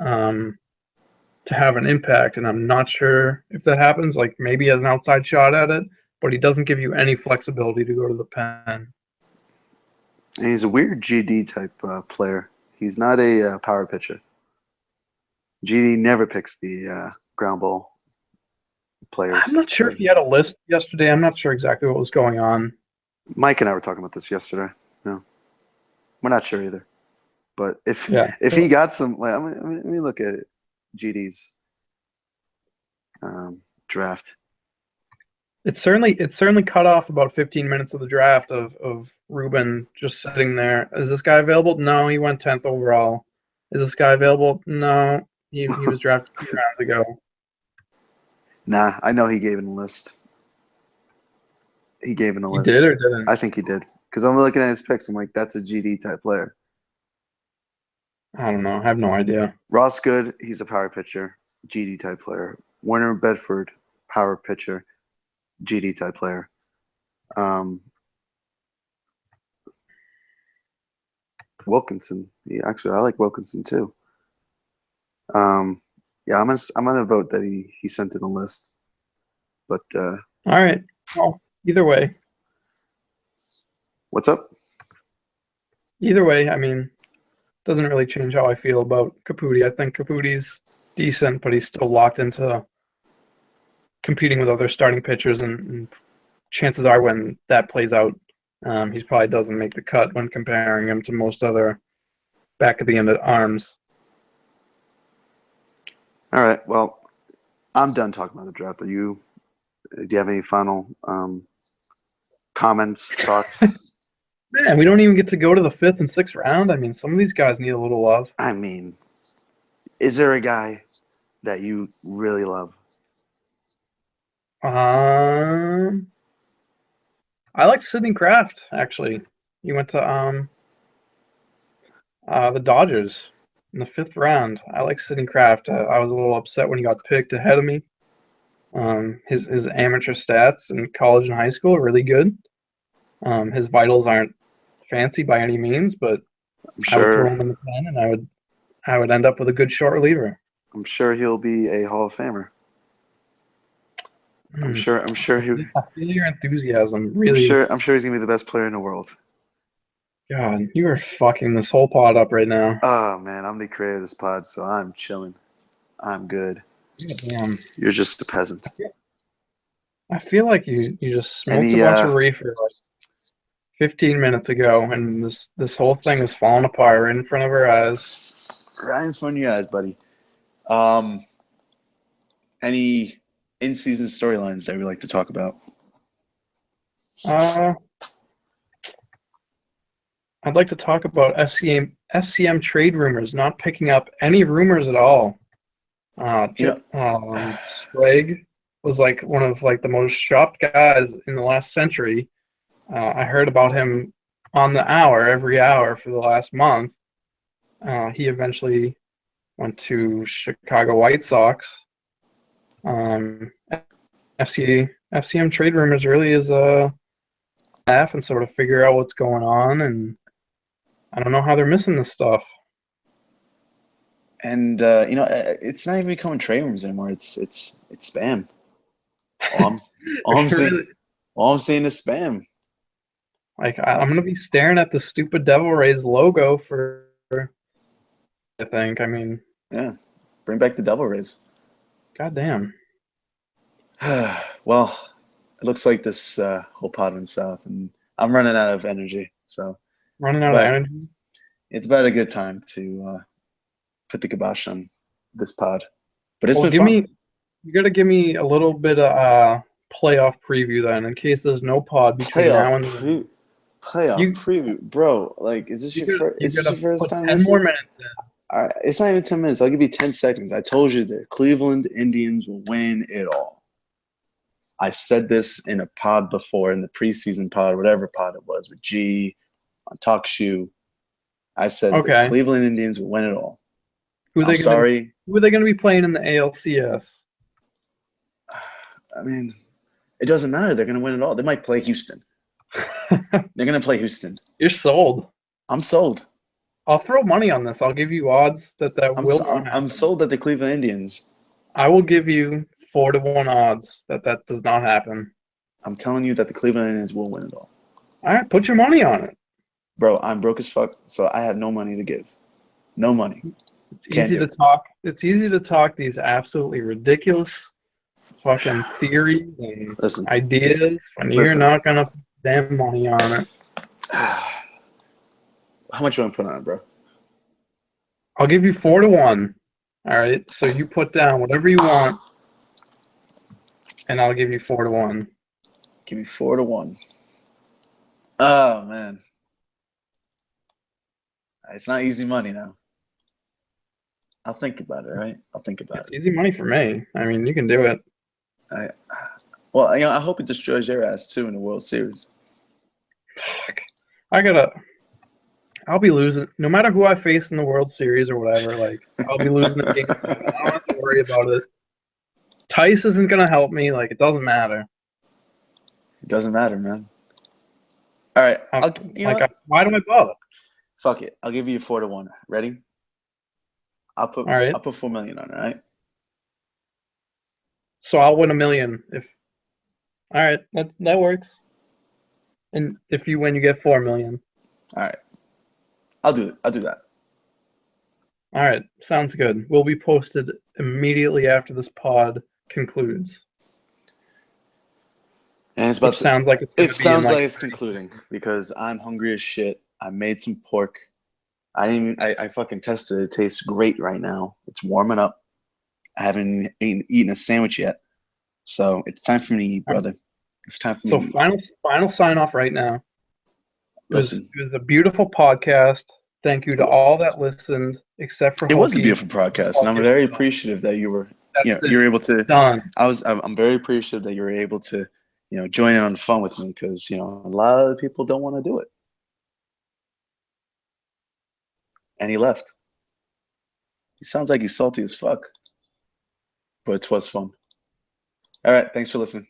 to have an impact. And I'm not sure if that happens. Like maybe he has an outside shot at it, but he doesn't give you any flexibility to go to the pen. And he's a weird GD type player. He's not a power pitcher. GD never picks the ground ball players. I'm not sure if he had a list yesterday. I'm not sure exactly what was going on. Mike and I were talking about this yesterday. No, we're not sure either. But if Yeah. he got some, like, let me look at GD's draft. It's certainly cut off about 15 minutes of the draft of Ruben just sitting there. Is this guy available? No, he went 10th overall. Is this guy available? No, he was drafted 2 rounds ago. Nah, I know he gave it a list. He gave it a He list. did or didn't? I think he did. Because I'm looking at his picks. I'm like, that's a GD type player. I don't know. I have no idea. Ross Good, he's a power pitcher, GD type player. Warner Bedford, power pitcher, GD type player. Wilkinson, actually, I like Wilkinson too. Yeah, I'm gonna vote that he sent in a list. But All right. Well, either way, what's up? I mean, doesn't really change how I feel about Caputi. I think Caputi's decent, but he's still locked into competing with other starting pitchers, and chances are when that plays out, he probably doesn't make the cut when comparing him to most other back of the end of arms. All right. Well, I'm done talking about the draft. Do you have any final comments, thoughts? Man, we don't even get to go to the 5th and 6th round. I mean, some of these guys need a little love. I mean, is there a guy that you really love? I like Sidney Kraft, actually. He went to the Dodgers in the 5th round. I like Sidney Kraft. I was a little upset when he got picked ahead of me. His amateur stats in college and high school are really good. His vitals aren't fancy by any means, but I'm I would throw sure. him in the pen, and I would end up with a good short reliever. I'm sure he'll be a Hall of Famer. I'm sure. I'm sure he. I feel your enthusiasm. Really, I'm sure he's gonna be the best player in the world. God, you are fucking this whole pod up right now. Oh man, I'm the creator of this pod, so I'm chilling. I'm good. Damn. You're just a peasant. I feel like you just smoked Any a bunch of reefer like 15 minutes ago, and this whole thing is falling apart right in front of our eyes. right in front of your eyes, buddy. Any in-season storylines that we like to talk about? I'd like to talk about FCM trade rumors not picking up any rumors at all. Sprague was like one of like the most shopped guys in the last century. I heard about him on the hour every hour for the last month. He eventually went to Chicago White Sox. FCM trade rumors really is a half and sort of figure out what's going on, and I don't know how they're missing this stuff. And it's not even becoming trade rumors anymore. It's spam. All I'm all I'm seeing Really, all I'm seeing is spam. like I'm gonna be staring at the stupid Devil Rays logo for. I think. I mean, Yeah, bring back the Devil Rays. goddamn. Well, it looks like this whole pod went south, and I'm running out of energy. So Running it's out of about energy. it's about a good time to put the kibosh on this pod. But it's Well, been fun. you gotta give me a little bit of playoff preview then, in case there's no pod between Playoff now and then. playoff You preview, bro. Like, is this you your gotta first? you Is this gotta your first put time 10 more listening? minutes in. All right, it's not even 10 minutes. I'll give you 10 seconds. I told you the Cleveland Indians will win it all. I said this in a pod before, in the preseason pod, whatever pod it was, with G on Talk Shoe. I said the Okay. Cleveland Indians will win it all. Who are I'm they gonna sorry. who are they gonna be playing in the ALCS? I mean, it doesn't matter. They're going to win it all. They might play Houston. They're going to play Houston. You're sold. I'm sold. I'll throw money on this. I'll give you odds that will not I'm happen. sold that the Cleveland Indians. I will give you 4-1 odds that does not happen. I'm telling you that the Cleveland Indians will win it all. All right, put your money on it. Bro, I'm broke as fuck, so I have no money to give. No money. It's Can't easy do to it. talk. It's easy to talk these absolutely ridiculous fucking theories and Listen. ideas when you're Listen. not gonna put damn money on it. How much you want to put on it, bro? I'll give you 4-1. All right, so you put down whatever you want, and I'll give you 4-1. Give me 4-1. Oh man, it's not easy money now. I'll think about it. All right, I'll think about It's it. easy money for me. I mean, you can do it. Well, I hope it destroys your ass too in the World Series. Fuck. I'll be losing no matter who I face in the World Series or whatever. Like, I'll be losing in game 7. I don't have to worry about it. Tice isn't gonna help me. Like, it doesn't matter. It doesn't matter, man. All right, Why do I bother? fuck it. I'll give you 4-1. Ready? All right. I'll put 4 million on it. All right. So I'll win $1 million if. All right, that works. And if you win, you get $4 million. All right. I'll do it. I'll do that. All right, sounds good. Will be posted immediately after this pod concludes. And it's about. Which sounds like it's going It to be in sounds like like it's concluding because I'm hungry as shit. I made some pork. I didn't even. I fucking tested it. It tastes great right now. It's warming up. I haven't eaten a sandwich yet, so it's time for me to eat, brother. It's time for me So to eat. final sign off right now. Listen, It was a beautiful podcast. Thank you to all that listened, except for it was a Hokie. beautiful podcast, and I'm very appreciative that you were, you were able to. Done. I'm very appreciative that you were able to, join in on the fun with me because a lot of people don't want to do it. And he left. He sounds like he's salty as fuck, but it was fun. All right, thanks for listening.